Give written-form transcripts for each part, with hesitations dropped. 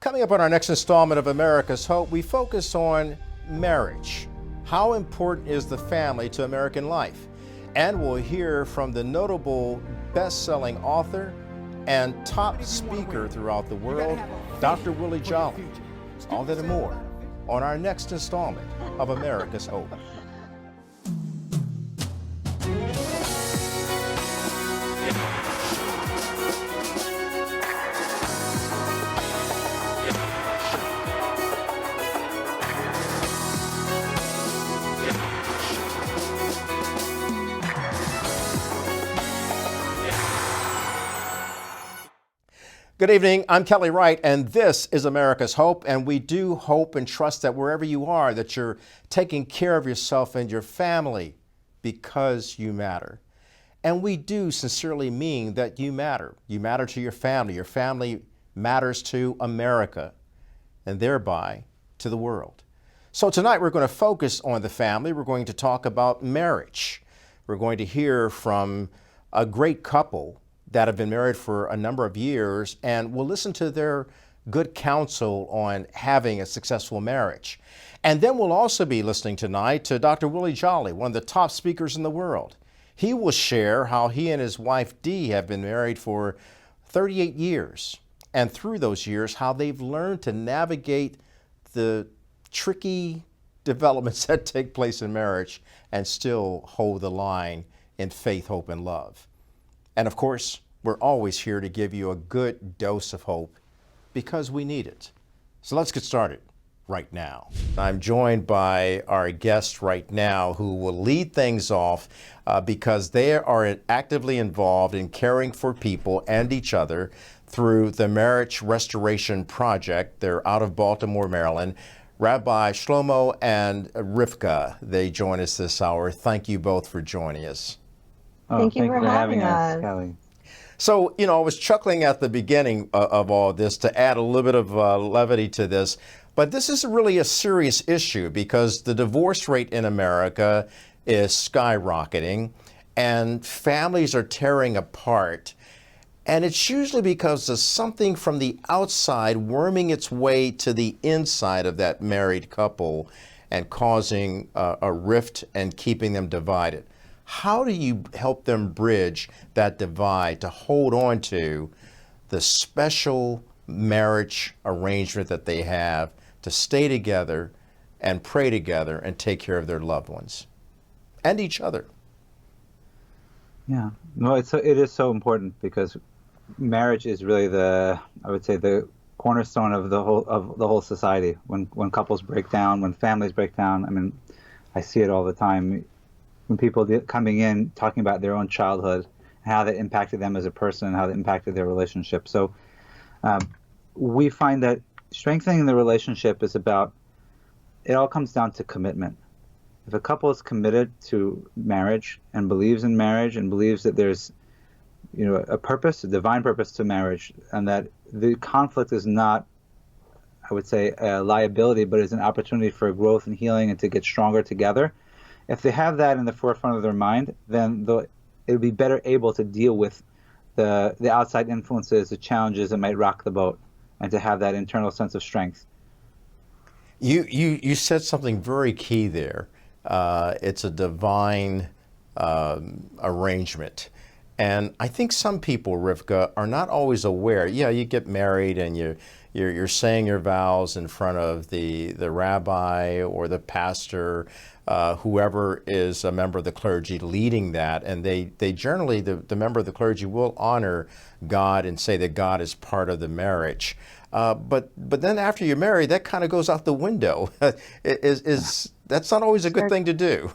Coming up on our next installment of America's Hope, we focus on marriage. How important is the family to American life? And we'll hear from the notable best-selling author and top speaker throughout the world, Dr. Willie Jolley. All that and more on our next installment of America's Hope. Good evening, I'm Kelly Wright, and this is America's Hope, and we do hope and trust that wherever you are, that you're taking care of yourself and your family because you matter. And we do sincerely mean that you matter. You matter to your family matters to America, and thereby to the world. So tonight we're going to focus on the family. We're going to talk about marriage. We're going to hear from a great couple that have been married for a number of years, and we'll listen to their good counsel on having a successful marriage. And then we'll also be listening tonight to Dr. Willie Jolley, one of the top speakers in the world. He will share how he and his wife Dee have been married for 38 years, and through those years, how they've learned to navigate the tricky developments that take place in marriage and still hold the line in faith, hope, and love. And of course, we're always here to give you a good dose of hope because we need it. So let's get started right now. I'm joined by our guest right now who will lead things off because they are actively involved in caring for people and each other through the Marriage Restoration Project. They're out of Baltimore, Maryland. Rabbi Shlomo and Rivka, they join us this hour. Thank you both for joining us. Thank you for having us, Kelly. So, I was chuckling at the beginning of all this to add a little bit of levity to this, but this is really a serious issue because the divorce rate in America is skyrocketing and families are tearing apart. And it's usually because of something from the outside worming its way to the inside of that married couple and causing a rift and keeping them divided. How do you help them bridge that divide to hold on to the special marriage arrangement that they have to stay together and pray together and take care of their loved ones and each other? Yeah, no, it is so important because marriage is really the cornerstone of the whole society. When couples break down, when families break down, I mean, I see it all the time. When people coming in talking about their own childhood, how that impacted them as a person, and how that impacted their relationship. So we find that strengthening the relationship is about, it all comes down to commitment. If a couple is committed to marriage and believes in marriage and believes that there's a purpose, a divine purpose to marriage, and that the conflict is not, I would say, a liability, but is an opportunity for growth and healing and to get stronger together. If they have that in the forefront of their mind, then it'll be better able to deal with the outside influences, the challenges that might rock the boat, and to have that internal sense of strength. You said something very key there. It's a divine arrangement. And I think some people, Rivka, are not always aware. Yeah, you get married and you're saying your vows in front of the rabbi or the pastor, whoever is a member of the clergy leading that, and they generally, the member of the clergy will honor God and say that God is part of the marriage. But then after you're married, that kind of goes out the window. That's not always a good thing to do.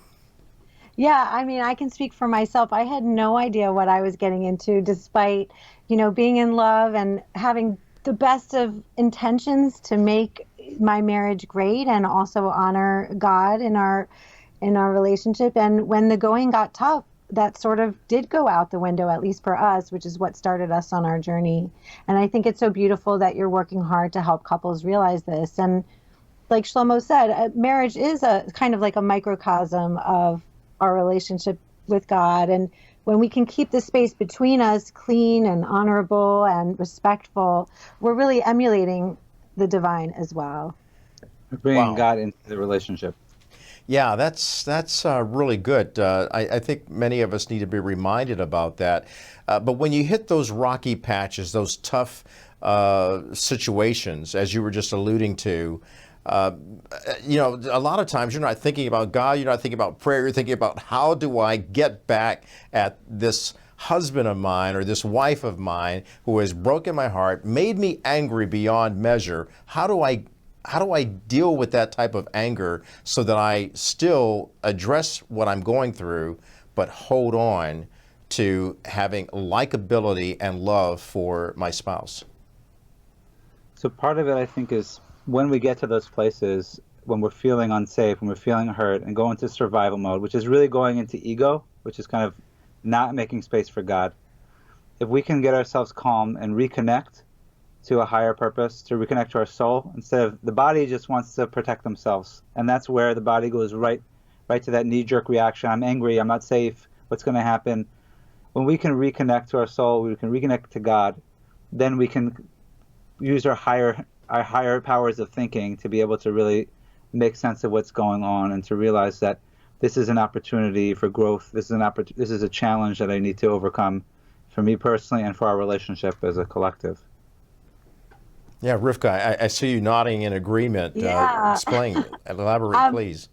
Yeah, I mean, I can speak for myself. I had no idea what I was getting into, despite, being in love and having the best of intentions to make my marriage great and also honor God in our relationship. And when the going got tough, that sort of did go out the window, at least for us, which is what started us on our journey. And I think it's so beautiful that you're working hard to help couples realize this. And like Shlomo said, marriage is a kind of like a microcosm of our relationship with God. And when we can keep the space between us clean and honorable and respectful, we're really emulating the divine as well. Bringing Wow. God into the relationship. Yeah, that's really good. I think many of us need to be reminded about that. But when you hit those rocky patches, those tough situations, as you were just alluding to, a lot of times you're not thinking about God, you're not thinking about prayer, you're thinking about how do I get back at this husband of mine or this wife of mine who has broken my heart, made me angry beyond measure. How do I deal with that type of anger so that I still address what I'm going through, but hold on to having likability and love for my spouse? So part of it, I think, is when we get to those places, when we're feeling unsafe, when we're feeling hurt, and go into survival mode, which is really going into ego, which is kind of not making space for God. If we can get ourselves calm and reconnect to a higher purpose, to reconnect to our soul, instead of the body just wants to protect themselves. And that's where the body goes right to that knee-jerk reaction. I'm angry, I'm not safe, what's going to happen? When we can reconnect to our soul, we can reconnect to God, then we can use our higher powers of thinking to be able to really make sense of what's going on and to realize that this is an opportunity for growth. This is a challenge that I need to overcome for me personally and for our relationship as a collective. Yeah, Rivka, I see you nodding in agreement. Yeah. Explain, elaborate, please.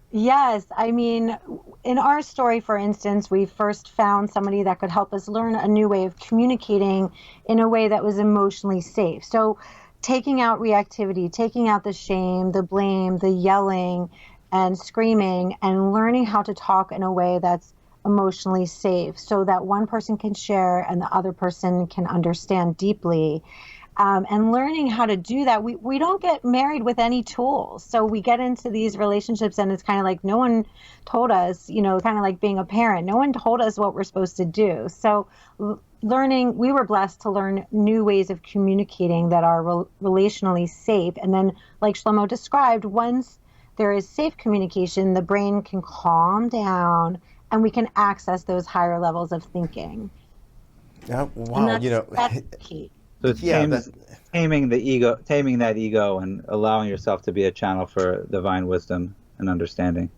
Yes, I mean, in our story, for instance, we first found somebody that could help us learn a new way of communicating in a way that was emotionally safe. So taking out reactivity, taking out the shame, the blame, the yelling and screaming, and learning how to talk in a way that's emotionally safe so that one person can share and the other person can understand deeply. And learning how to do that, we don't get married with any tools. So we get into these relationships and it's kind of like no one told us, kind of like being a parent. No one told us what we're supposed to do. So we were blessed to learn new ways of communicating that are relationally safe. And then, like Shlomo described, once there is safe communication, the brain can calm down and we can access those higher levels of thinking. Wow, And that's key. So it's taming that ego and allowing yourself to be a channel for divine wisdom and understanding.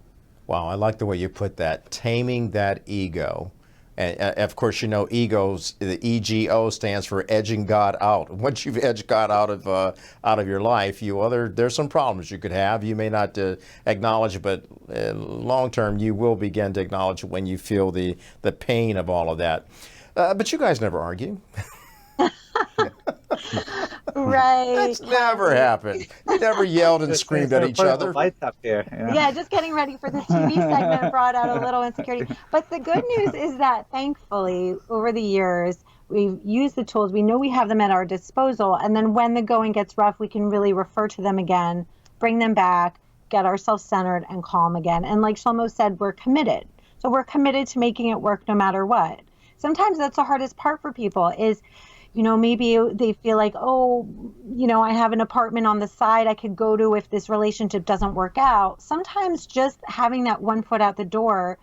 Wow, I like the way you put that, taming that ego. And of course, egos, the EGO stands for edging God out. Once you've edged God out of your life, there's some problems you could have. You may not acknowledge it, but long term, you will begin to acknowledge it when you feel the pain of all of that. But you guys never argue. Right. That's never happened. You never yelled and screamed at each other. Lights up here. Yeah, just getting ready for the TV segment brought out a little insecurity. But the good news is that thankfully, over the years, we've used the tools. We know we have them at our disposal. And then when the going gets rough, we can really refer to them again, bring them back, get ourselves centered and calm again. And like Shlomo said, we're committed. So we're committed to making it work no matter what. Sometimes that's the hardest part for people is, maybe they feel like, I have an apartment on the side I could go to if this relationship doesn't work out. Sometimes just having that one foot out the door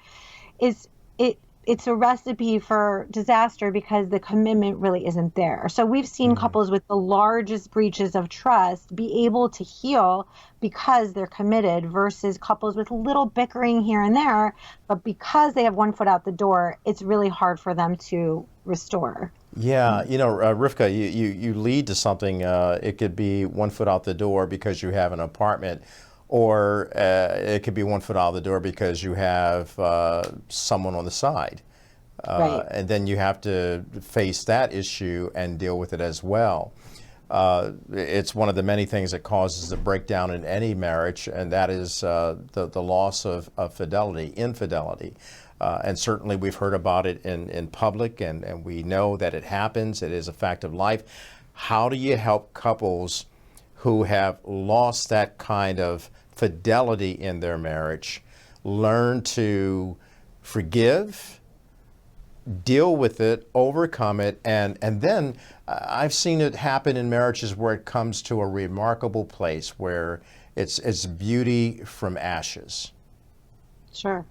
it's a recipe for disaster because the commitment really isn't there. So we've seen couples with the largest breaches of trust be able to heal because they're committed versus couples with little bickering here and there, but because they have one foot out the door, it's really hard for them to restore. Yeah, Rivka, you lead to something. It could be one foot out the door because you have an apartment, or it could be one foot out the door because you have someone on the side. Right. And then you have to face that issue and deal with it as well. It's one of the many things that causes a breakdown in any marriage, and that is the loss of infidelity. And certainly we've heard about it in public, and we know that it happens. It is a fact of life. How do you help couples who have lost that kind of fidelity in their marriage learn to forgive, deal with it, overcome it, and then I've seen it happen in marriages where it comes to a remarkable place where it's beauty from ashes? Sure.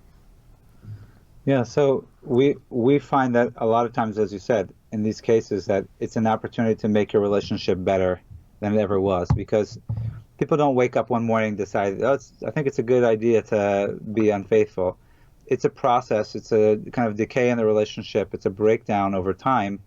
Yeah, so we find that a lot of times, as you said, in these cases, that it's an opportunity to make your relationship better than it ever was, because people don't wake up one morning and decide, oh, I think it's a good idea to be unfaithful. It's a process. It's a kind of decay in the relationship. It's a breakdown over time,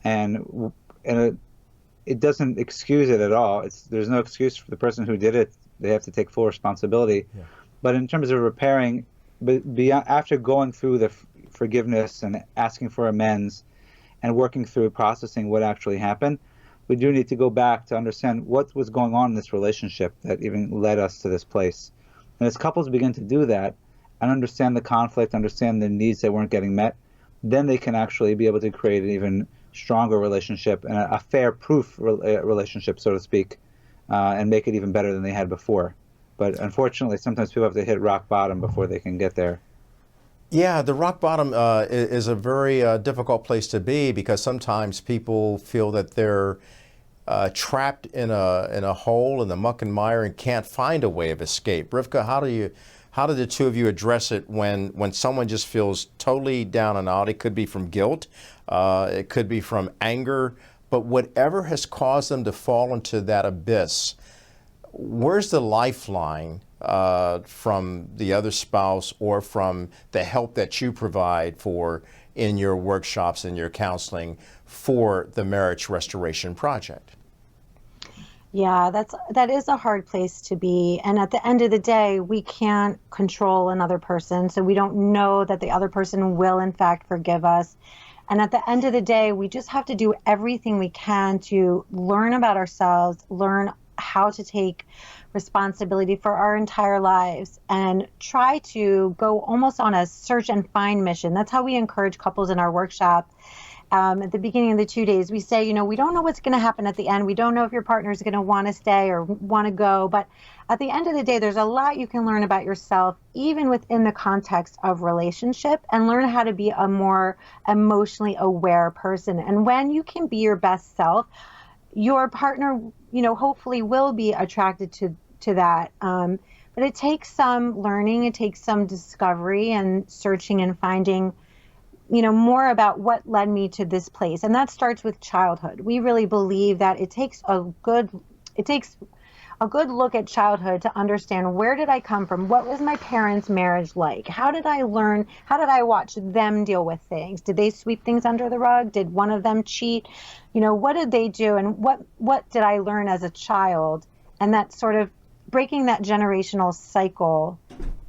and it doesn't excuse it at all. There's no excuse for the person who did it. They have to take full responsibility. Yeah. But in terms of repairing, after going through the forgiveness and asking for amends and working through processing what actually happened, we do need to go back to understand what was going on in this relationship that even led us to this place. And as couples begin to do that and understand the conflict, understand the needs that weren't getting met, then they can actually be able to create an even stronger relationship and a fair proof relationship, so to speak, and make it even better than they had before. But unfortunately, sometimes people have to hit rock bottom before they can get there. Yeah, the rock bottom is a very difficult place to be, because sometimes people feel that they're trapped in a hole in the muck and mire and can't find a way of escape. Rivka, how do the two of you address it when someone just feels totally down and out? It could be from guilt, it could be from anger, but whatever has caused them to fall into that abyss, where's the lifeline from the other spouse or from the help that you provide for in your workshops and your counseling for the Marriage Restoration Project? Yeah, that is a hard place to be. And at the end of the day, we can't control another person. So we don't know that the other person will in fact forgive us. And at the end of the day, we just have to do everything we can to learn about ourselves, learn how to take responsibility for our entire lives, and try to go almost on a search and find mission. That's how we encourage couples in our workshop. At the beginning of the 2 days, we say, we don't know what's going to happen at the end. We don't know if your partner is going to want to stay or want to go. But at the end of the day, there's a lot you can learn about yourself, even within the context of relationship, and learn how to be a more emotionally aware person. And when you can be your best self, your partner, hopefully will be attracted to that. But it takes some learning, it takes some discovery and searching and finding more about what led me to this place. And that starts with childhood. We really believe that it takes a good look at childhood to understand, where did I come from? What was my parents' marriage like? How did I learn? How did I watch them deal with things? Did they sweep things under the rug? Did one of them cheat? What did they do? And what did I learn as a child? And that sort of breaking that generational cycle.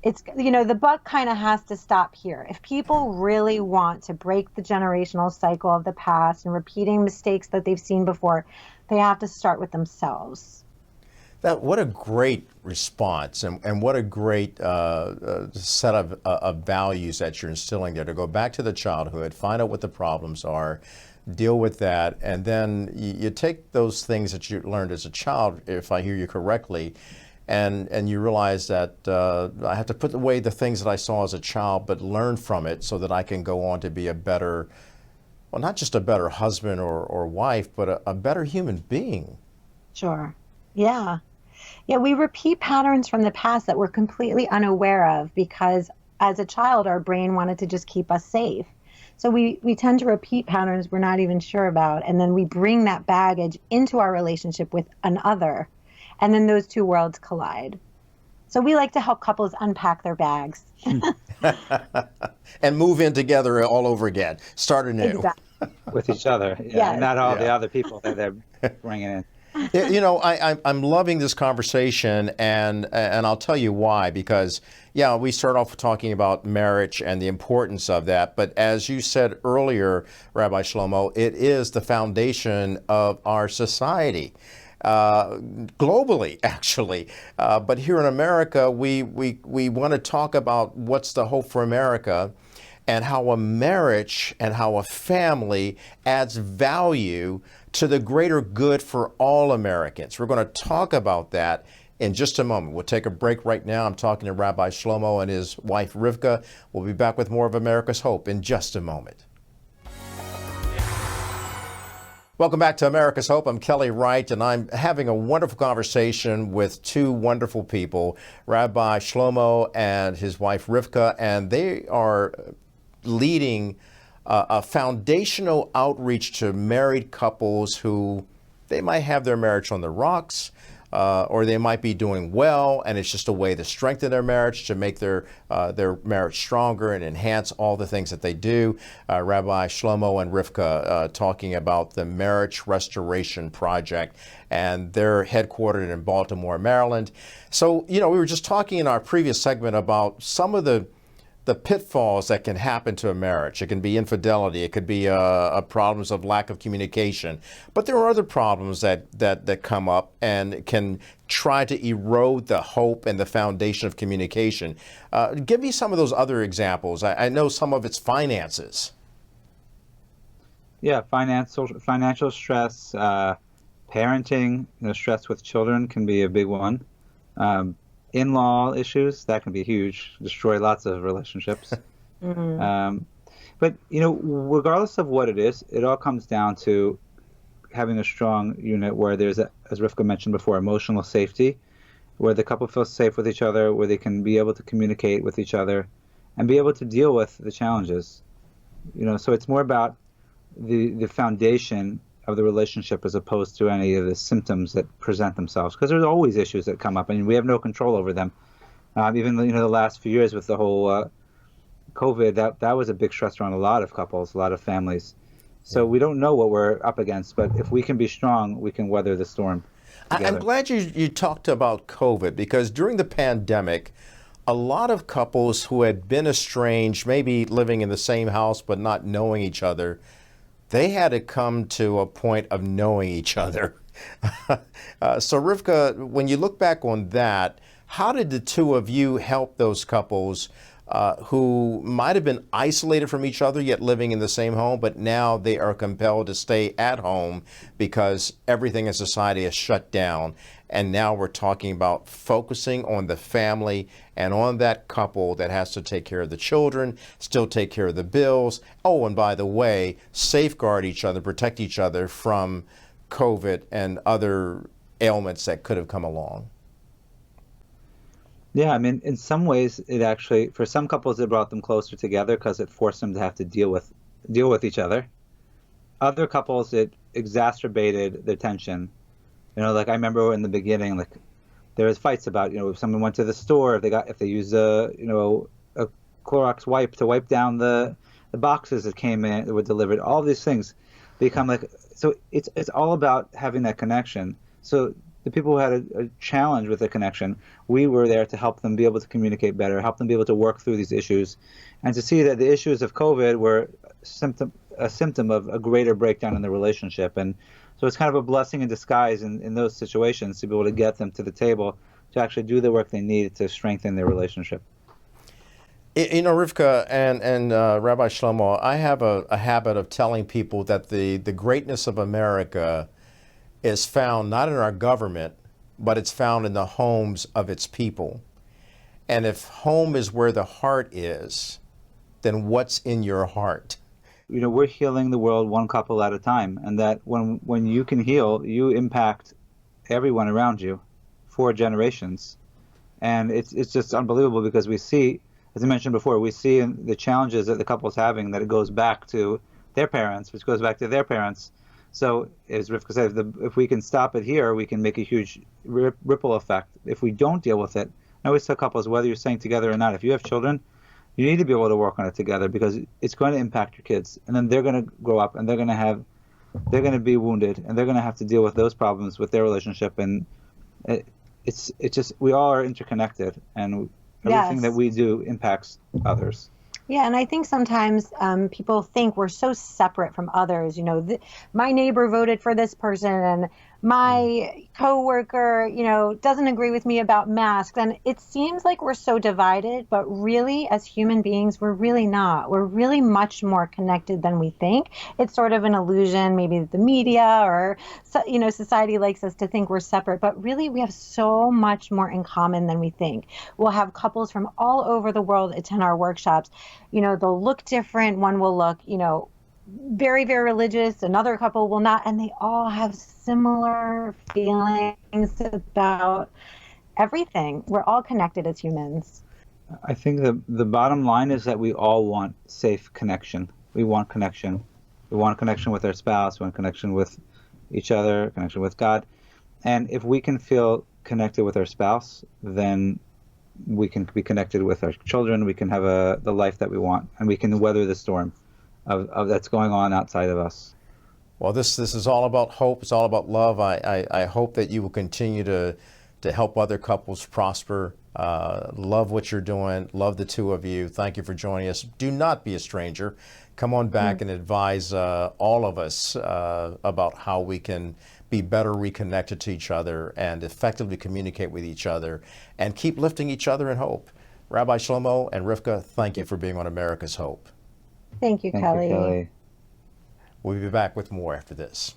It's, the buck kind of has to stop here. If people really want to break the generational cycle of the past and repeating mistakes that they've seen before, they have to start with themselves. What a great response, and what a great set of values that you're instilling there, to go back to the childhood, find out what the problems are, deal with that, and then you take those things that you learned as a child, if I hear you correctly, and you realize that I have to put away the things that I saw as a child, but learn from it so that I can go on to be a better, well, not just a better husband or wife, but a better human being. Sure. Yeah. Yeah, we repeat patterns from the past that we're completely unaware of, because as a child, our brain wanted to just keep us safe. So we tend to repeat patterns we're not even sure about, and then we bring that baggage into our relationship with another, and then those two worlds collide. So we like to help couples unpack their bags. And move in together all over again, start anew. Exactly. With each other, Yes. Not all the other people that they're bringing in. I'm loving this conversation, and I'll tell you why. Because, we start off talking about marriage and the importance of that. But as you said earlier, Rabbi Shlomo, it is the foundation of our society, globally, actually. But here in America, we want to talk about what's the hope for America, and how a marriage and how a family adds value to the greater good for all Americans. We're going to talk about that in just a moment. We'll take a break right now. I'm talking to Rabbi Shlomo and his wife Rivka. We'll be back with more of America's Hope in just a moment. Welcome back to America's Hope. I'm Kelly Wright, and I'm having a wonderful conversation with two wonderful people, Rabbi Shlomo and his wife Rivka, and they are leading a foundational outreach to married couples who they might have their marriage on the rocks, or they might be doing well, and it's just a way to strengthen their marriage, to make their marriage stronger and enhance all the things that they do. Rabbi Shlomo and Rivka talking about the Marriage Restoration Project, and they're headquartered in Baltimore, Maryland. So, we were just talking in our previous segment about some of the pitfalls that can happen to a marriage. It can be infidelity. It could be problems of lack of communication. But there are other problems that come up and can try to erode the hope and the foundation of communication. Give me some of those other examples. I know some of it's finances. Yeah, financial stress, parenting, stress with children can be a big one. In-law issues, that can be huge, destroy lots of relationships. But regardless of what it is, it all comes down to having a strong unit where there's, as Rivka mentioned before, emotional safety, where the couple feels safe with each other, where they can be able to communicate with each other and be able to deal with the challenges. So it's more about the foundation of the relationship as opposed to any of the symptoms that present themselves, because there's always issues that come up and we have no control over them. Even the last few years with the whole COVID, that was a big stressor on a lot of couples, a lot of families. So we don't know what we're up against, but if we can be strong, we can weather the storm together. I'm glad you talked about COVID, because during the pandemic, a lot of couples who had been estranged, maybe living in the same house but not knowing each other, they had to come to a point of knowing each other. So Rivka, when you look back on that, how did the two of you help those couples who might have been isolated from each other yet living in the same home, but now they are compelled to stay at home because everything in society is shut down? And now we're talking about focusing on the family and on that couple that has to take care of the children, still take care of the bills. Oh, and by the way, safeguard each other, protect each other from COVID and other ailments that could have come along. Yeah, I mean, in some ways, it actually, for some couples, it brought them closer together because it forced them to have to deal with each other. Other couples, it exacerbated the tension. Like I remember in the beginning, like there was fights about, if someone went to the store, if they used a Clorox wipe to wipe down the boxes that came in, that were delivered, all these things become so it's all about having that connection. So the people who had a challenge with the connection, we were there to help them be able to communicate better, help them be able to work through these issues, and to see that the issues of COVID were a symptom of a greater breakdown in the relationship. And so it's kind of a blessing in disguise in those situations to be able to get them to the table to actually do the work they need to strengthen their relationship. Rivka and Rabbi Shlomo, I have a habit of telling people that the greatness of America is found not in our government, but it's found in the homes of its people. And if home is where the heart is, then what's in your heart? We're healing the world one couple at a time, and that when you can heal, you impact everyone around you for generations. And it's just unbelievable, because we see, as I mentioned before, we see in the challenges that the couple's having that it goes back to their parents, which goes back to their parents. So as Rivka said, if we can stop it here, we can make a huge ripple effect. If we don't deal with it, I always tell couples, whether you're staying together or not, if you have children, you need to be able to work on it together, because it's going to impact your kids, and then they're going to grow up and they're going to be wounded, and they're going to have to deal with those problems with their relationship. And it's just, we all are interconnected, and everything that we do impacts others. Yeah, and I think sometimes people think we're so separate from others. My neighbor voted for this person, and my coworker, doesn't agree with me about masks. And it seems like we're so divided, but really, as human beings, we're really not. We're really much more connected than we think. It's sort of an illusion, maybe the media or, society likes us to think we're separate, but really we have so much more in common than we think. We'll have couples from all over the world attend our workshops. They'll look different. One will look, very, very religious. Another couple will not. And they all have similar feelings about everything. We're all connected as humans. I think the bottom line is that we all want safe connection. We want connection. We want connection with our spouse. We want connection with each other, connection with God. And if we can feel connected with our spouse, then we can be connected with our children. We can have the life that we want, and we can weather the storm of that's going on outside of us. Well, this is all about hope. It's all about love. I hope that you will continue to help other couples prosper. Love what you're doing. Love the two of you. Thank you for joining us. Do not be a stranger. Come on back and advise all of us about how we can be better reconnected to each other and effectively communicate with each other and keep lifting each other in hope. Rabbi Shlomo and Rivka, thank you for being on America's Hope. Thank you, Kelly. Thank you, Kelly. We'll be back with more after this.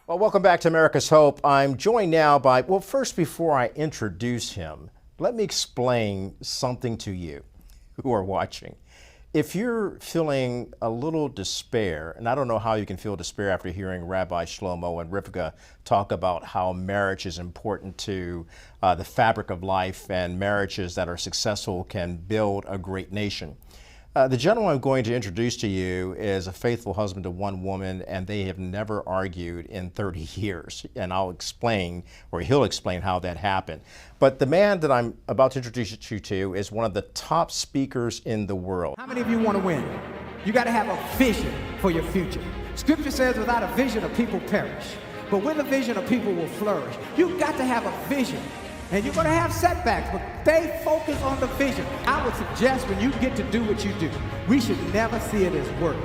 Well, welcome back to America's Hope. I'm joined now by, well, first, before I introduce him, let me explain something to you who are watching. If you're feeling a little despair, and I don't know how you can feel despair after hearing Rabbi Shlomo and Rivka talk about how marriage is important to the fabric of life, and marriages that are successful can build a great nation. The gentleman I'm going to introduce to you is a faithful husband to one woman, and they have never argued in 30 years. And I'll explain, or he'll explain, how that happened. But the man that I'm about to introduce you to is one of the top speakers in the world. How many of you want to win? You got to have a vision for your future. Scripture says without a vision, a people perish. But with a vision, a people will flourish. You've got to have a vision. And you're going to have setbacks, but stay focused on the vision. I would suggest when you get to do what you do, we should never see it as work.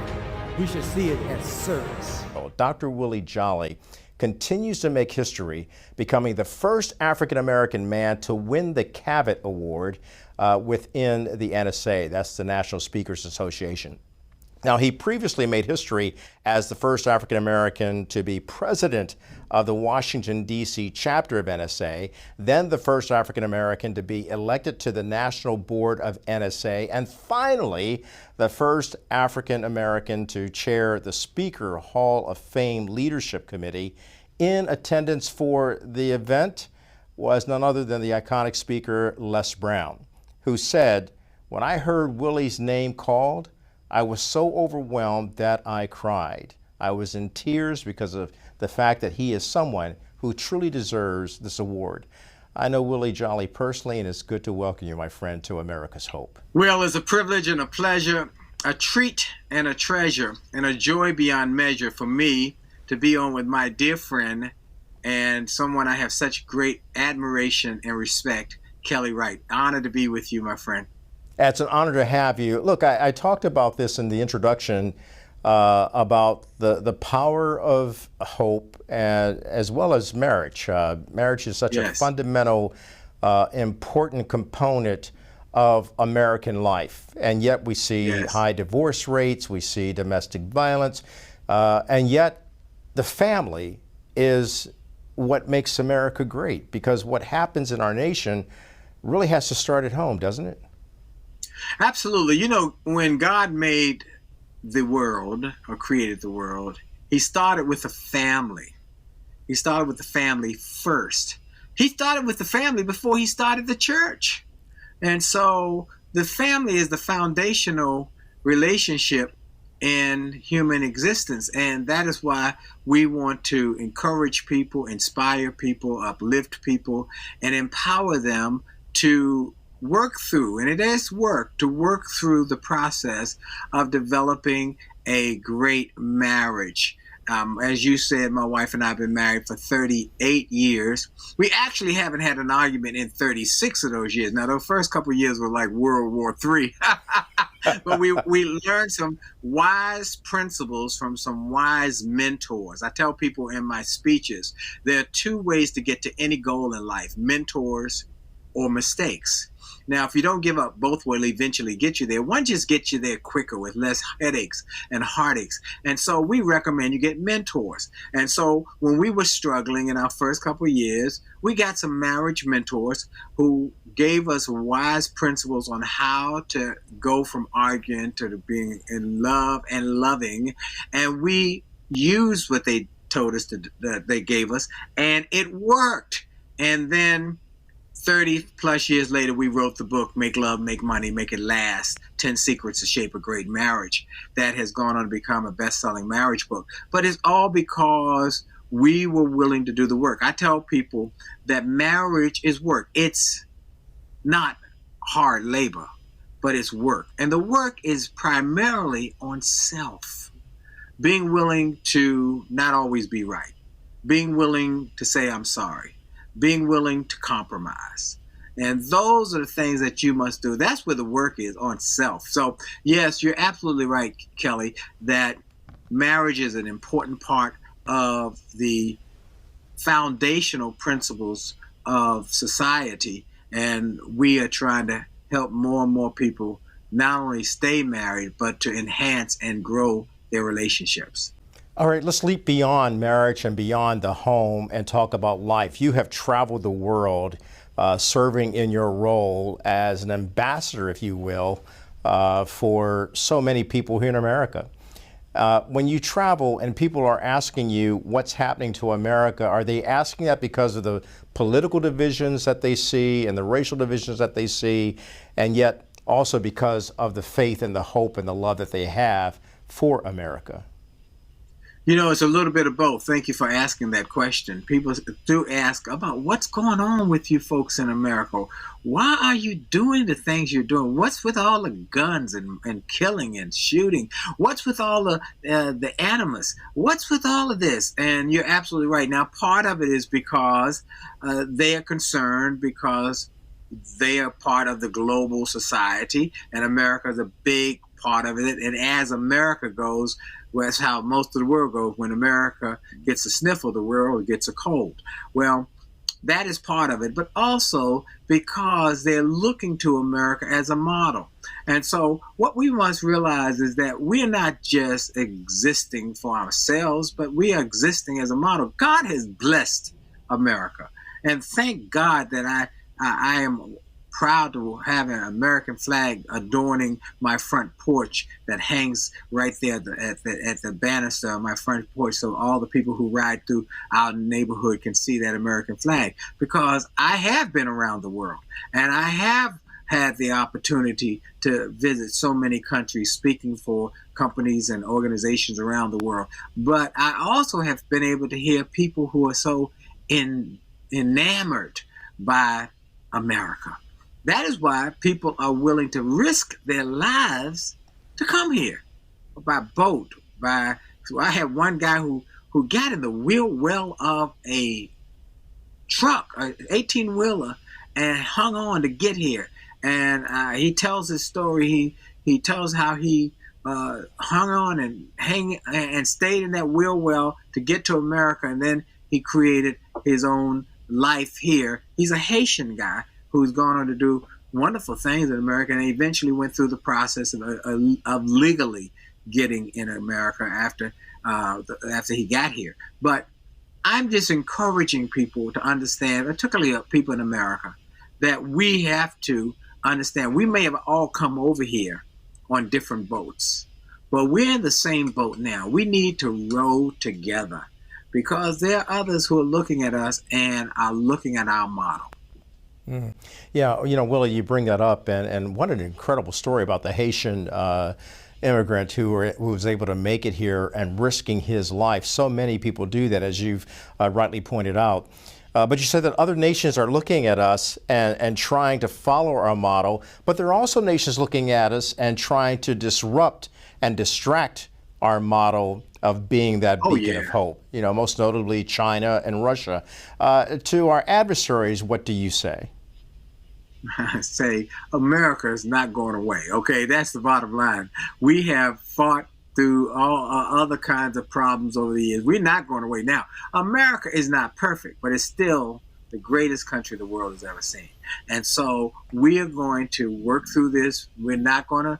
We should see it as service. Dr. Willie Jolley continues to make history, becoming the first African-American man to win the Cavett Award within the NSA. That's the National Speakers Association. Now, he previously made history as the first African-American to be president of the Washington, D.C. chapter of NSA, then the first African-American to be elected to the National Board of NSA, and finally, the first African-American to chair the Speaker Hall of Fame Leadership Committee. In attendance for the event was none other than the iconic speaker, Les Brown, who said, "When I heard Willie's name called, I was so overwhelmed that I cried. I was in tears because of the fact that he is someone who truly deserves this award." I know Willie Jolley personally, and it's good to welcome you, my friend, to America's Hope. Well, it's a privilege and a pleasure, a treat and a treasure, and a joy beyond measure for me to be on with my dear friend and someone I have such great admiration and respect, Kelly Wright. Honored to be with you, my friend. It's an honor to have you. Look, I talked about this in the introduction about the power of hope as well as marriage. Marriage is such a fundamental, important component of American life. And yet we see high divorce rates, we see domestic violence, and yet the family is what makes America great, because what happens in our nation really has to start at home, doesn't it? Absolutely. You know, when God made the world or created the world, he started with the family. He started with the family first. He started with the family before he started the church. And so the family is the foundational relationship in human existence. And that is why we want to encourage people, inspire people, uplift people, and empower them to work through, and it is work, to work through the process of developing a great marriage. As you said, my wife and I have been married for 38 years. We actually haven't had an argument in 36 of those years. Now, the first couple of years were like World War III. But we learned some wise principles from some wise mentors. I tell people in my speeches, there are two ways to get to any goal in life: mentors or mistakes. Now, if you don't give up, both will eventually get you there. One just gets you there quicker with less headaches and heartaches. And so we recommend you get mentors. And so when we were struggling in our first couple of years, we got some marriage mentors who gave us wise principles on how to go from arguing to being in love and loving. And we used what they told us that they gave us, and it worked. And then 30 plus years later, we wrote the book, Make Love, Make Money, Make It Last, 10 Secrets to Shape a Great Marriage. That has gone on to become a best-selling marriage book. But it's all because we were willing to do the work. I tell people that marriage is work. It's not hard labor, but it's work. And the work is primarily on self. Being willing to not always be right. Being willing to say, I'm sorry. Being willing to compromise. And those are the things that you must do. That's where the work is, on self. So, yes, you're absolutely right, Kelly, that marriage is an important part of the foundational principles of society. And we are trying to help more and more people not only stay married, but to enhance and grow their relationships. All right, let's leap beyond marriage and beyond the home and talk about life. You have traveled the world serving in your role as an ambassador, if you will, for so many people here in America. When you travel and people are asking you what's happening to America, are they asking that because of the political divisions that they see and the racial divisions that they see, and yet also because of the faith and the hope and the love that they have for America? You know, it's a little bit of both. Thank you for asking that question. People do ask about what's going on with you folks in America. Why are you doing the things you're doing? What's with all the guns and killing and shooting? What's with all the animus? What's with all of this? And you're absolutely right. Now, part of it is because they are concerned because they are part of the global society, and America is a big part of it. And as America goes, well, that's how most of the world goes. When America gets a sniffle, the world gets a cold. Well, that is part of it, but also because they're looking to America as a model. And so what we must realize is that we're not just existing for ourselves, but we are existing as a model. God has blessed America. And thank God that I am proud to have an American flag adorning my front porch that hangs right there at the banister of my front porch, so all the people who ride through our neighborhood can see that American flag. Because I have been around the world, and I have had the opportunity to visit so many countries speaking for companies and organizations around the world. But I also have been able to hear people who are so enamored by America. That is why people are willing to risk their lives to come here by boat. So I had one guy who got in the wheel well of a truck, an 18-wheeler, and hung on to get here. And he tells his story. He tells how he hung on and stayed in that wheel well to get to America, and then he created his own life here. He's a Haitian guy who's gone on to do wonderful things in America, and eventually went through the process of legally getting in America after he got here. But I'm just encouraging people to understand, particularly people in America, that we have to understand we may have all come over here on different boats, but we're in the same boat now. We need to row together because there are others who are looking at us and are looking at our model. Mm. Yeah, you know, Willie, you bring that up, and what an incredible story about the Haitian immigrant who was able to make it here and risking his life. So many people do that, as you've rightly pointed out. But you said that other nations are looking at us and trying to follow our model, but there are also nations looking at us and trying to disrupt and distract our model of being that beacon of hope. You know, most notably China and Russia. To our adversaries, what do you say? I say America is not going away. Okay, that's the bottom line. We have fought through all other kinds of problems over the years. We're not going away. Now, America is not perfect, but it's still the greatest country the world has ever seen. And so we are going to work through this. We're not going to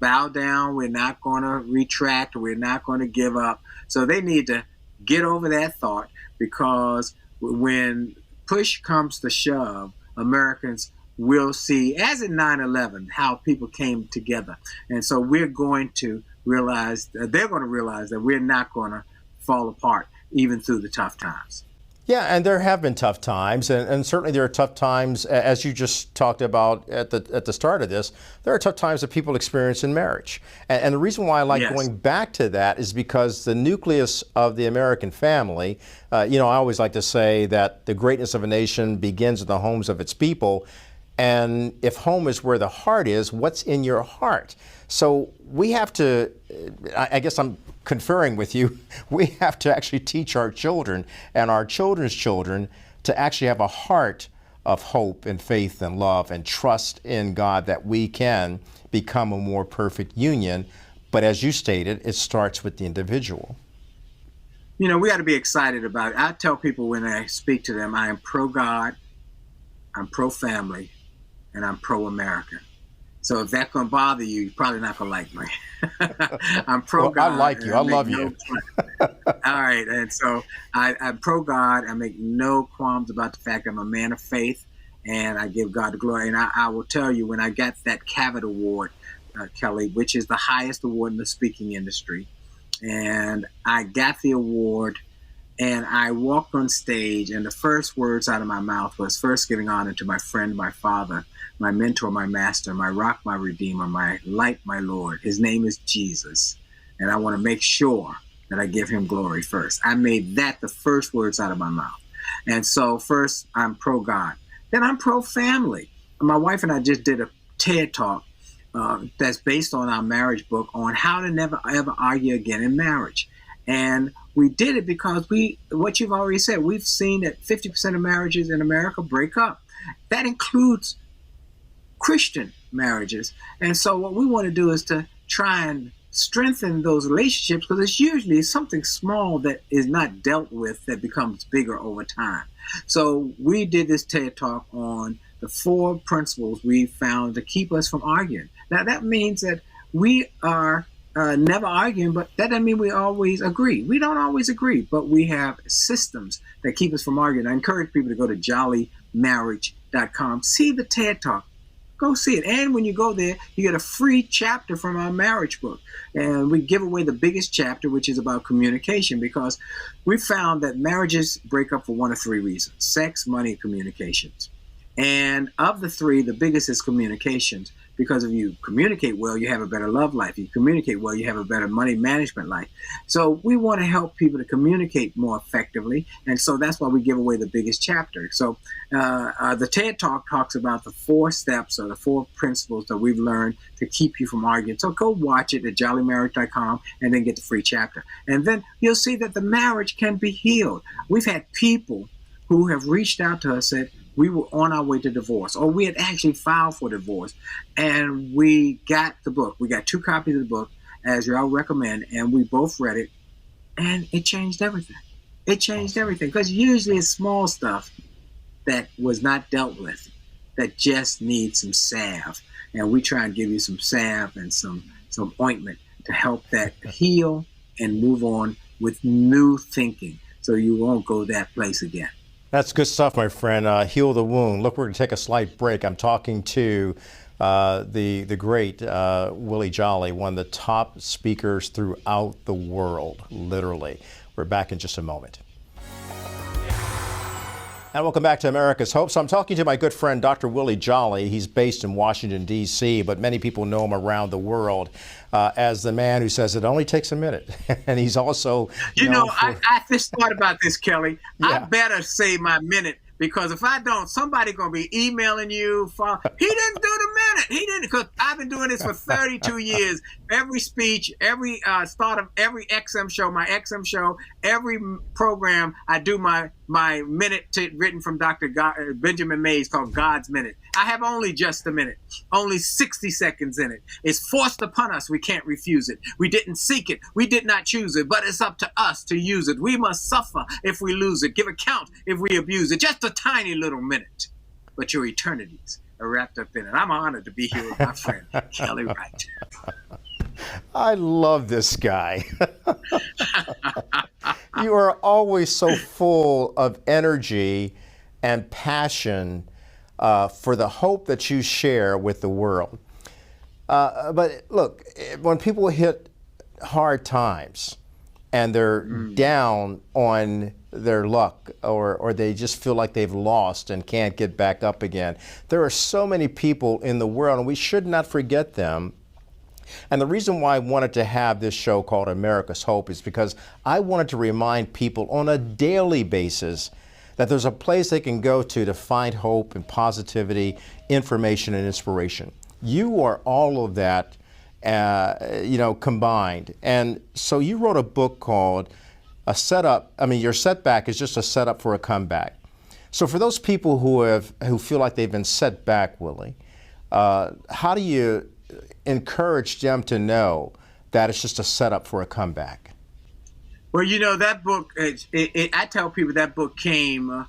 bow down. We're not going to retract. We're not going to give up. So they need to get over that thought, because when push comes to shove, Americans will see, as in 9/11, how people came together. And so we're going to realize, they're going to realize that we're not going to fall apart even through the tough times. Yeah, and there have been tough times, and certainly there are tough times, as you just talked about at the start of this. There are tough times that people experience in marriage, and the reason why I like going back to that is because the nucleus of the American family. I always like to say that the greatness of a nation begins in the homes of its people, and if home is where the heart is, what's in your heart? So we have to. I guess I'm conferring with you, we have to actually teach our children and our children's children to actually have a heart of hope and faith and love and trust in God that we can become a more perfect union. But as you stated, it starts with the individual. We got to be excited about it. I tell people when I speak to them, I am pro-God, I'm pro-family, and I'm pro-America. So if that's going to bother you, you're probably not going to like me. I'm pro-God. Well, I like you. I love you. All right. And so I'm pro-God. I make no qualms about the fact I'm a man of faith, and I give God the glory. And I will tell you, when I got that Cavett Award, Kelly, which is the highest award in the speaking industry, and I got the award, and I walked on stage, and the first words out of my mouth was first giving honor to my friend, my father, my mentor, my master, my rock, my redeemer, my light, my Lord. His name is Jesus. And I want to make sure that I give him glory first. I made that the first words out of my mouth. And so first, I'm pro-God. Then I'm pro-family. My wife and I just did a TED Talk that's based on our marriage book on how to never, ever argue again in marriage. And we did it because what you've already said, we've seen that 50% of marriages in America break up. That includes Christian marriages. And so what we want to do is to try and strengthen those relationships, because it's usually something small that is not dealt with that becomes bigger over time. So we did this TED Talk on the 4 principles we found to keep us from arguing. Now that means that we are never arguing, but that doesn't mean we always agree. We don't always agree, but we have systems that keep us from arguing. I encourage people to go to jollymarriage.com, see the TED Talk. Go see it. And when you go there, you get a free chapter from our marriage book. And we give away the biggest chapter, which is about communication, because we found that marriages break up for one of 3 reasons: sex, money, and communications. And of the 3, the biggest is communications, because if you communicate well, you have a better love life. If you communicate well, you have a better money management life. So we want to help people to communicate more effectively. And so that's why we give away the biggest chapter. So the TED Talk talks about the 4 steps or the 4 principles that we've learned to keep you from arguing. So go watch it at jollymarriage.com and then get the free chapter. And then you'll see that the marriage can be healed. We've had people who have reached out to us and said, we were on our way to divorce, or we had actually filed for divorce, and we got the book. We got 2 copies of the book, as y'all recommend, and we both read it, and it changed everything. It changed everything, because usually it's small stuff that was not dealt with that just needs some salve, and we try and give you some salve and some ointment to help that heal and move on with new thinking, so you won't go that place again. That's good stuff, my friend. Heal the wound. Look, we're going to take a slight break. I'm talking to the great Willie Jolley, one of the top speakers throughout the world, literally. We're back in just a moment. And welcome back to America's Hope. So I'm talking to my good friend, Dr. Willie Jolley. He's based in Washington, D.C., but many people know him around the world as the man who says it only takes a minute. And he's also... I just thought about this, Kelly. Yeah. I better say my minute, because if I don't, somebody going to be emailing you. He didn't do the minute. He didn't, because I've been doing this for 32 years. Every speech, every start of every XM show, my XM show, every program, I do my minute written from Dr. Benjamin Mays called God's Minute. I have only just a minute, only 60 seconds in it. It's forced upon us. We can't refuse it. We didn't seek it. We did not choose it, but it's up to us to use it. We must suffer if we lose it, give account if we abuse it. Just a tiny little minute, but your eternities are wrapped up in it. I'm honored to be here with my friend, Kelly Wright. I love this guy. You are always so full of energy and passion for the hope that you share with the world. But look, when people hit hard times and they're down on their luck, or they just feel like they've lost and can't get back up again. There are so many people in the world, and we should not forget them. And the reason why I wanted to have this show called America's Hope is because I wanted to remind people on a daily basis that there's a place they can go to find hope and positivity, information and inspiration. You are all of that, combined. And so you wrote a book called Your Setback is Just a Setup for a Comeback. So for those people who feel like they've been set back, Willie, how do you encourage them to know that it's just a setup for a comeback? Well, that book, I tell people that book came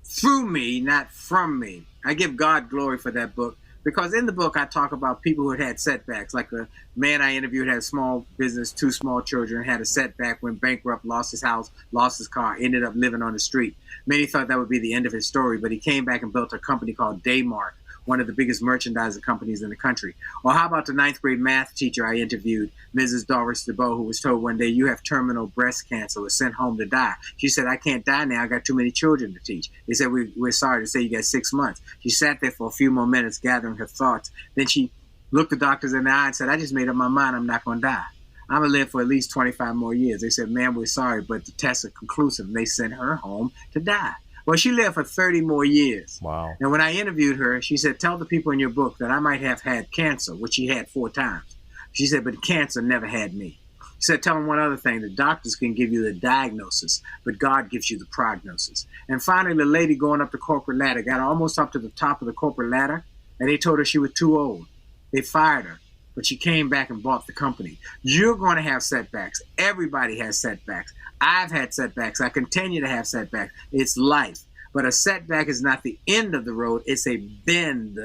through me, not from me. I give God glory for that book, because in the book I talk about people who had setbacks. Like a man I interviewed had a small business, 2 small children, had a setback, went bankrupt, lost his house, lost his car, ended up living on the street. Many thought that would be the end of his story, but he came back and built a company called Daymark, one of the biggest merchandising companies in the country. Or how about the 9th grade math teacher I interviewed, Mrs. Doris DeBow, who was told one day, you have terminal breast cancer, was sent home to die. She said, I can't die now, I got too many children to teach. They said, we're sorry to say you got 6 months. She sat there for a few more minutes gathering her thoughts. Then she looked the doctors in the eye and said, I just made up my mind, I'm not going to die. I'm going to live for at least 25 more years. They said, ma'am, we're sorry, but the tests are conclusive. And they sent her home to die. Well, she lived for 30 more years. Wow. And when I interviewed her, she said, tell the people in your book that I might have had cancer, which she had 4 times. She said, but cancer never had me. She said, tell them one other thing. The doctors can give you the diagnosis, but God gives you the prognosis. And finally, the lady going up the corporate ladder got almost up to the top of the corporate ladder, and they told her she was too old. They fired her, but she came back and bought the company. You're going to have setbacks. Everybody has setbacks. I've had setbacks. I continue to have setbacks. It's life. But a setback is not the end of the road. It's a bend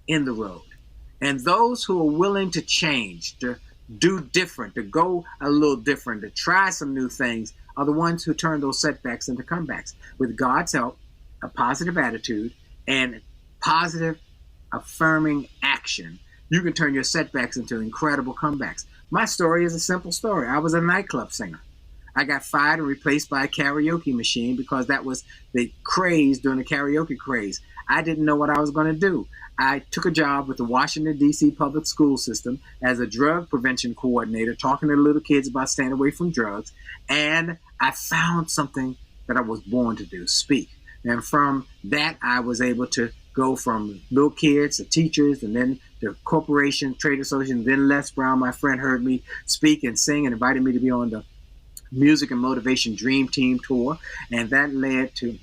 in the road. And those who are willing to change, to do different, to go a little different, to try some new things, are the ones who turn those setbacks into comebacks. With God's help, a positive attitude, and positive affirming action, you can turn your setbacks into incredible comebacks. My story is a simple story. I was a nightclub singer. I got fired and replaced by a karaoke machine because that was the craze during the karaoke craze. I didn't know what I was going to do. I took a job with the Washington, D.C. public school system as a drug prevention coordinator, talking to little kids about staying away from drugs. And I found something that I was born to do, speak. And from that, I was able to go from little kids to teachers, and then to corporation, trade association. Then Les Brown, my friend, heard me speak and sing and invited me to be on the Music and Motivation Dream Team tour, and that led to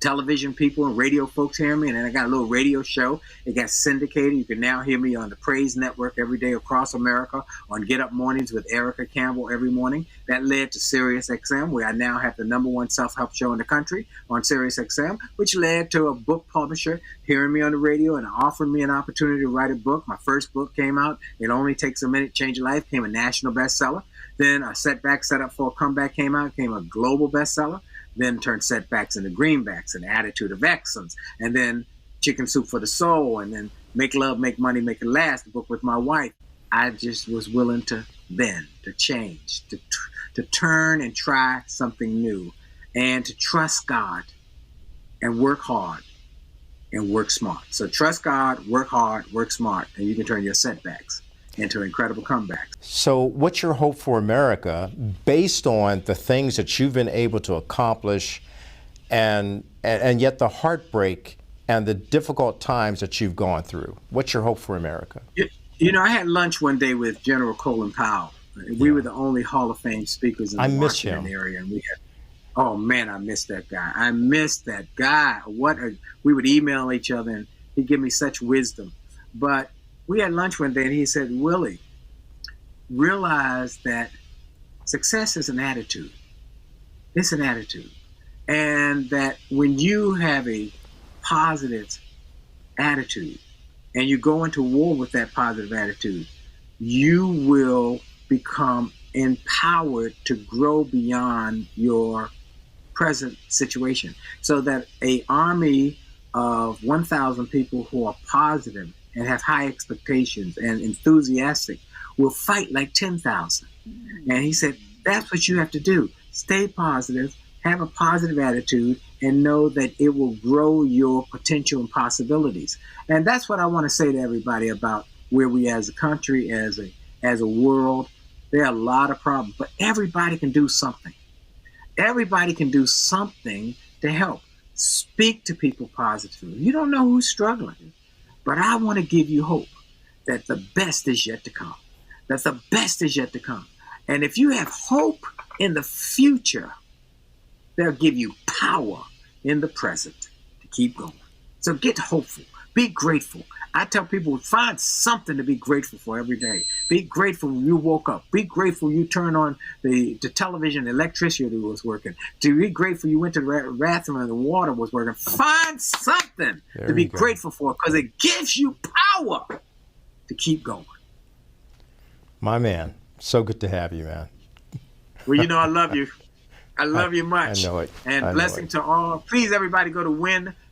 television people and radio folks hearing me, and then I got a little radio show. It got syndicated. You can now hear me on the Praise Network every day across America, on Get Up Mornings with Erica Campbell every morning. That led to Sirius XM, where I now have the #1 self-help show in the country on Sirius XM, which led to a book publisher hearing me on the radio and offering me an opportunity to write a book. My first book came out, It Only Takes a Minute, Change Your Life, became a national bestseller. Then A Setback, Set Up for a Comeback came out, became a global bestseller. Then turned setbacks into greenbacks, and Attitude of Excellence, and then Chicken Soup for the Soul, and then Make Love, Make Money, Make It Last, the book with my wife. I just was willing to bend, to change, to turn and try something new, and to trust God and work hard and work smart. So trust God, work hard, work smart, and you can turn your setbacks into incredible comebacks. So what's your hope for America based on the things that you've been able to accomplish and yet the heartbreak and the difficult times that you've gone through? What's your hope for America? I had lunch one day with General Colin Powell. We were the only Hall of Fame speakers in the Washington area. And we had, oh man, I miss that guy. I miss that guy. We would email each other and he'd give me such wisdom. But we had lunch one day and he said, Willie, realize that success is an attitude. It's an attitude. And that when you have a positive attitude and you go into war with that positive attitude, you will become empowered to grow beyond your present situation. So that an army of 1,000 people who are positive and have high expectations and enthusiastic will fight like 10,000. And he said, that's what you have to do. Stay positive, have a positive attitude, and know that it will grow your potential and possibilities. And that's what I want to say to everybody about where we as a country, as a world. There are a lot of problems, but everybody can do something. Everybody can do something to help. Speak to people positively. You don't know who's struggling, but I want to give you hope that the best is yet to come. That the best is yet to come. And if you have hope in the future, they'll give you power in the present to keep going. So get hopeful. Be grateful. I tell people, find something to be grateful for every day. Be grateful you woke up. Be grateful you turned on the television, the electricity was working. To be grateful you went to the bathroom and the water was working. Find something to be grateful for, because it gives you power to keep going. My man, so good to have you, man. Well, you know I love you. I love you much. I know it. And blessing to all. Please, everybody, go to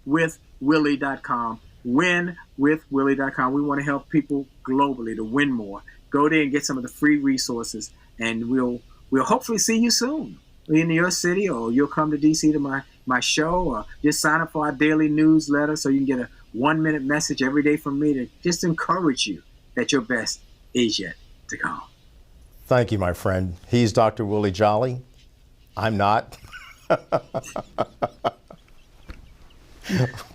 winwithwillie.com. Winwithwillie.com. We want to help people globally to win more. Go there and get some of the free resources, and we'll hopefully see you soon in your city, or you'll come to DC to my show, or just sign up for our daily newsletter so you can get a 1-minute message every day from me to just encourage you that your best is yet to come. Thank you, my friend. He's Dr. Willie Jolley. I'm not.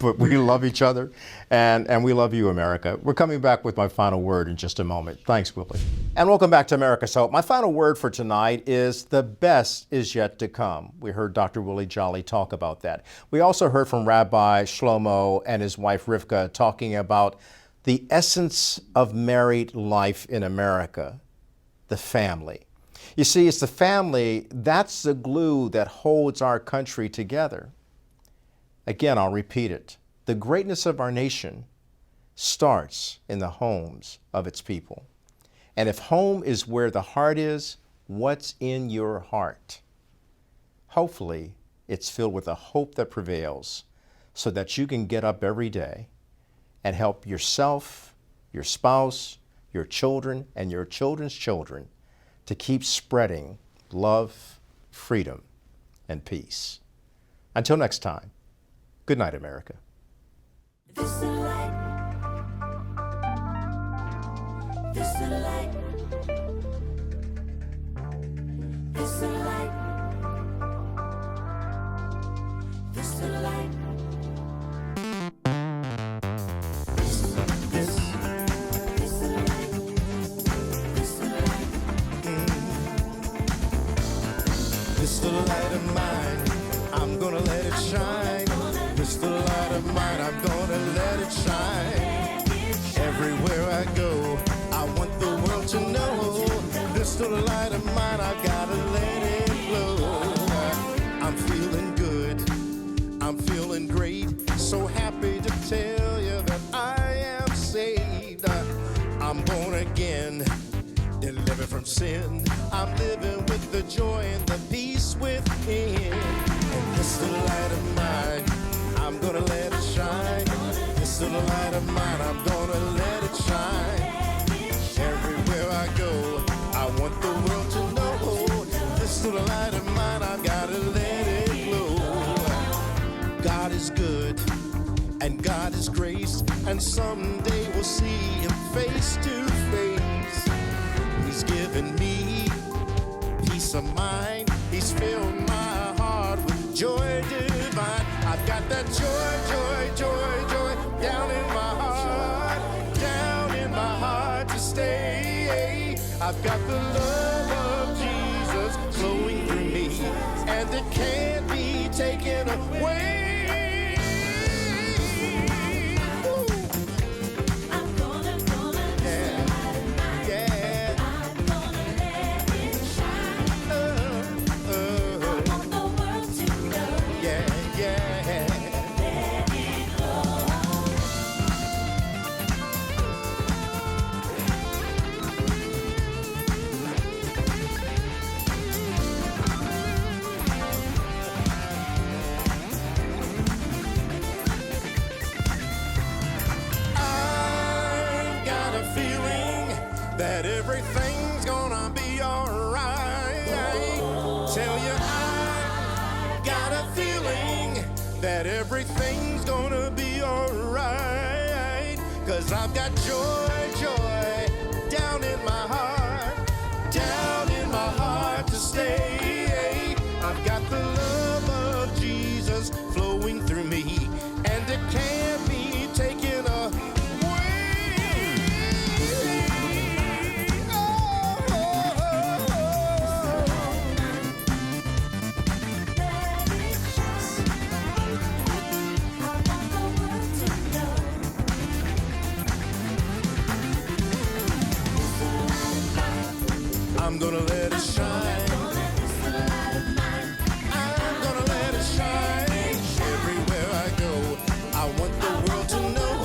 But we love each other, and we love you, America. We're coming back with my final word in just a moment. Thanks, Willie. And welcome back to America's Hope. My final word for tonight is the best is yet to come. We heard Dr. Willie Jolley talk about that. We also heard from Rabbi Shlomo and his wife Rivka talking about the essence of married life in America, the family. You see, it's the family that's the glue that holds our country together. Again, I'll repeat it. The greatness of our nation starts in the homes of its people. And if home is where the heart is, what's in your heart? Hopefully, it's filled with a hope that prevails so that you can get up every day and help yourself, your spouse, your children, and your children's children to keep spreading love, freedom, and peace. Until next time, good night, America. This is the light. This is the light. This is the light. This is the light. This is the light. This is the light. This is the light of mine. I'm gonna let it shine. This the light of mine, I'm gonna let it shine. Everywhere I go, I want the world to know. This the light of mine, I gotta let it glow. I'm feeling good, I'm feeling great. So happy to tell you that I am saved. I'm born again, delivered from sin. I'm living with the joy and the peace within. And this the light of mine, I'm gonna let it shine. This little light of mine, I'm gonna let it shine. Everywhere I go, I want the world to know. This little light of mine, I've gotta let it glow. God is good, and God is grace, and someday we'll see Him face to face. He's given me peace of mind. He's filled my heart with joy divine. I've got that joy, joy, joy, joy down in my heart to stay. I've got the love of Jesus flowing through me, and it can't be taken away. Yeah. that everything's gonna be alright. 'Cause I've got joy, joy down in my heart to stay. I've got the love of Jesus flowing through me, and it can't be taken away. I'm gonna let it shine. I'm gonna let it shine. Everywhere I go, I want the world to know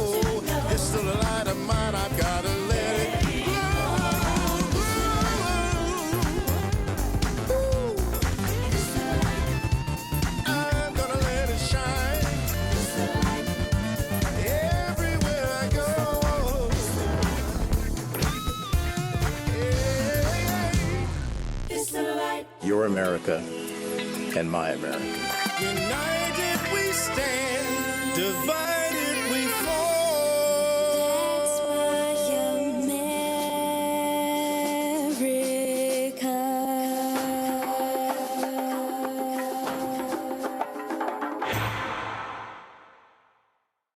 this little light of mine. I've gotta let it glow. I'm gonna let it shine. Everywhere I go. Your America and my America. United